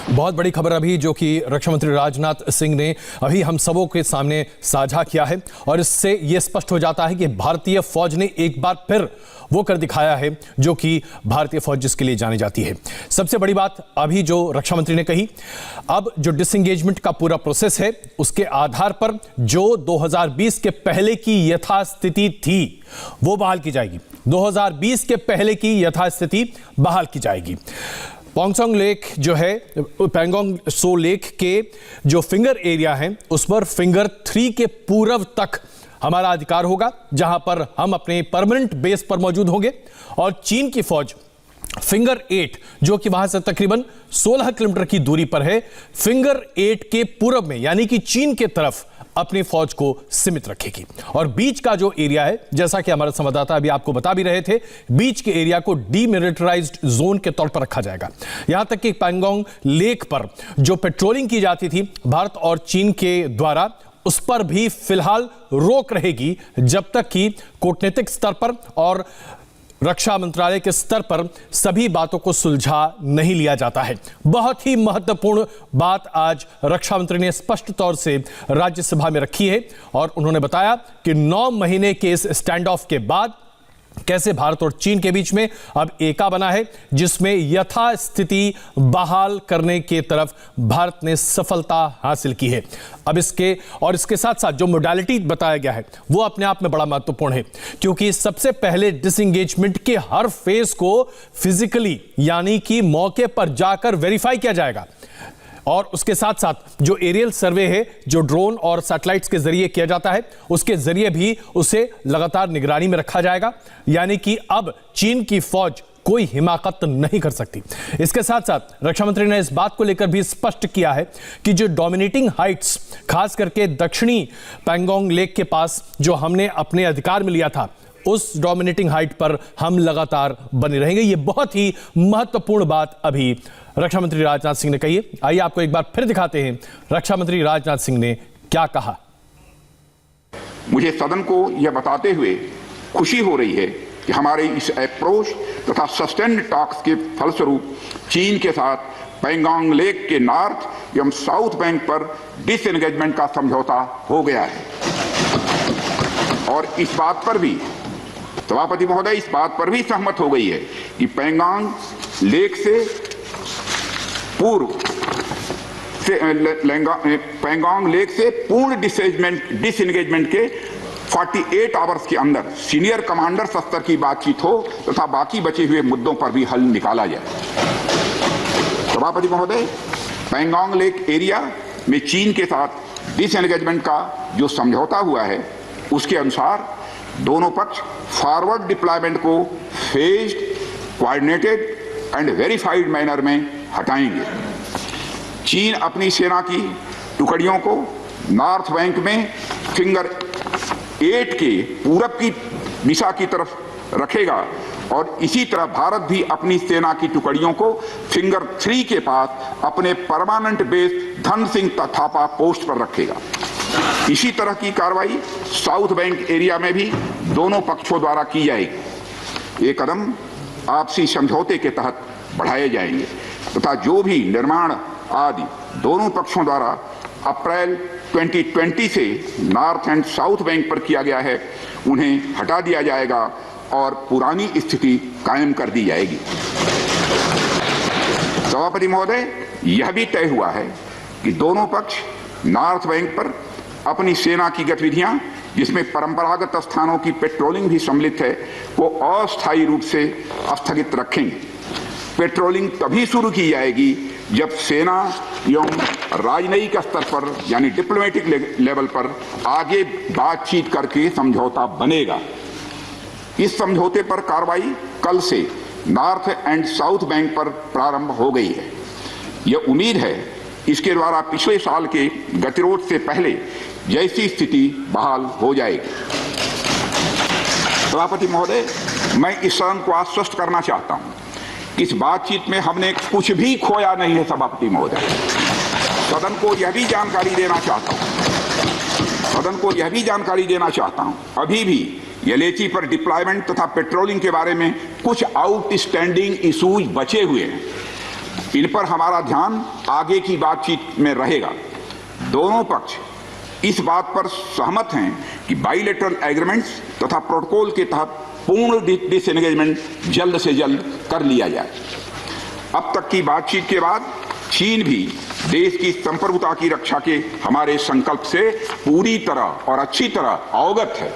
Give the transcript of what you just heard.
बहुत बड़ी खबर अभी जो कि रक्षा मंत्री राजनाथ सिंह ने अभी हम सबों के सामने साझा किया है और इससे यह स्पष्ट हो जाता है कि भारतीय फौज ने एक बार फिर वो कर दिखाया है जो कि भारतीय फौज जिसके लिए जानी जाती है। सबसे बड़ी बात अभी जो रक्षा मंत्री ने कही, अब जो डिसएंगेजमेंट का पूरा प्रोसेस है उसके आधार पर जो 2020 के पहले की यथास्थिति थी वो बहाल की जाएगी। 2020 के पहले की यथास्थिति बहाल की जाएगी। पोंगसोंग लेक जो है, पैंगोंग सो लेक के जो फिंगर एरिया है उस पर फिंगर 3 के पूर्व तक हमारा अधिकार होगा, जहां पर हम अपने परमानेंट बेस पर मौजूद होंगे और चीन की फौज फिंगर 8 जो कि वहां से तकरीबन 16 किलोमीटर की दूरी पर है, फिंगर 8 के पूर्व में यानी कि चीन के तरफ अपनी फौज को सीमित रखेगी। और बीच का जो एरिया है, जैसा कि हमारे संवाददाता अभी आपको बता भी रहे थे, बीच के एरिया को डीमिलिटराइज्ड जोन के तौर पर रखा जाएगा। यहां तक कि पैंगोंग लेक पर जो पेट्रोलिंग की जाती थी भारत और चीन के द्वारा, उस पर भी फिलहाल रोक रहेगी जब तक कि कूटनीतिक स्तर पर और रक्षा मंत्रालय के स्तर पर सभी बातों को सुलझा नहीं लिया जाता है। बहुत ही महत्वपूर्ण बात आज रक्षा मंत्री ने स्पष्ट तौर से राज्यसभा में रखी है और उन्होंने बताया कि 9 महीने के इस स्टैंड ऑफ के बाद कैसे भारत और चीन के बीच में अब एका बना है, जिसमें यथास्थिति बहाल करने के तरफ भारत ने सफलता हासिल की है। अब इसके साथ साथ जो मोडालिटी बताया गया है वो अपने आप में बड़ा महत्वपूर्ण है, क्योंकि सबसे पहले डिसएंगेजमेंट के हर फेज को फिजिकली यानी कि मौके पर जाकर वेरीफाई किया जाएगा और उसके साथ साथ जो एरियल सर्वे है जो ड्रोन और सैटेलाइट्स के जरिए किया जाता है उसके जरिए भी उसे लगातार निगरानी में रखा जाएगा, यानी कि अब चीन की फौज कोई हिमाकत नहीं कर सकती। इसके साथ साथ रक्षा मंत्री ने इस बात को लेकर भी स्पष्ट किया है कि जो डोमिनेटिंग हाइट्स खास करके दक्षिणी पैंगोंग लेक के पास जो हमने अपने अधिकार में लिया था, उस डोमिनेटिंग हाइट पर हम लगातार बने रहेंगे। यह बहुत ही महत्वपूर्ण बात अभी रक्षा मंत्री राजनाथ सिंह ने कही है। आइए आपको एक बार फिर दिखाते हैं रक्षा मंत्री राजनाथ सिंह ने क्या कहा। मुझे सदन को यह बताते हुए खुशी हो रही है कि हमारे इस अप्रोच तथा सस्टेन्ड टॉक्स के फलस्वरूप चीन के साथ पैंगोंग लेक के नॉर्थ एवं साउथ बैंक पर डिसएंगेजमेंट का समझौता हो गया है और इस बात पर भी सभापति महोदय इस बात पर भी सहमत हो गई है कि पैंगोंग लेक से पूर्व से पैंगोंग लेक से पूर्ण डिसएंगेजमेंट के 48 आवर्स के अंदर सीनियर कमांडर स्तर की बातचीत हो तथा बाकी बचे हुए मुद्दों पर भी हल निकाला जाए। सभापति महोदय, पैंगोंग लेक एरिया में चीन के साथ डिसएंगेजमेंट का जो समझौता हुआ है उसके अनुसार दोनों पक्ष फॉरवर्ड डिप्लॉयमेंट को phased, coordinated and verified manner में हटाएंगे। चीन अपनी सेना की टुकड़ियों को नॉर्थ बैंक में फिंगर 8 के पूरब की दिशा की तरफ रखेगा और इसी तरह भारत भी अपनी सेना की टुकड़ियों को फिंगर 3 के पास अपने permanent base Dhan Singh Thapa post पर रखेगा। इसी तरह की कार्रवाई साउथ बैंक एरिया में भी दोनों पक्षों द्वारा की जाएगी। ये कदम आपसी समझौते के तहत बढ़ाए जाएंगे तथा जो भी निर्माण आदि दोनों पक्षों द्वारा अप्रैल 2020 से नॉर्थ एंड साउथ बैंक पर किया गया है उन्हें हटा दिया जाएगा और पुरानी स्थिति कायम कर दी जाएगी। सभापति महोदय, यह भी तय हुआ है कि दोनों पक्ष नॉर्थ बैंक पर अपनी सेना की गतिविधियां, जिसमें परंपरागत स्थानों की पेट्रोलिंग भी सम्मिलित है, वो अस्थायी रूप से स्थगित रखेंगे। पेट्रोलिंग तभी शुरू की जाएगी जब सेना एवं राजनयिक स्तर पर यानी डिप्लोमेटिक लेवल पर आगे बातचीत करके समझौता बनेगा। इस समझौते पर कार्रवाई कल से नॉर्थ एंड साउथ बैंक पर प्रारंभ हो गई है। यह उम्मीद है इसके द्वारा पिछले साल के गतिरोध से पहले जैसी स्थिति बहाल हो जाएगी। सभापति महोदय, मैं इस सदन को आश्वस्त करना चाहता हूं कि इस बातचीत में हमने कुछ भी खोया नहीं है। सभापति महोदय, सदन को यह भी जानकारी देना चाहता हूं अभी भी एलएसी पर डिप्लॉयमेंट तथा पेट्रोलिंग के बारे में कुछ आउटस्टैंडिंग इश्यूज बचे हुए हैं। इन पर हमारा ध्यान आगे की बातचीत में रहेगा। दोनों पक्ष इस बात पर सहमत हैं कि बाइलेटरल एग्रीमेंट्स तथा प्रोटोकॉल के तहत पूर्ण डिसएंगेजमेंट जल्द से जल्द कर लिया जाए। अब तक की बातचीत के बाद चीन भी देश की संप्रभुता की रक्षा के हमारे संकल्प से पूरी तरह और अच्छी तरह अवगत है।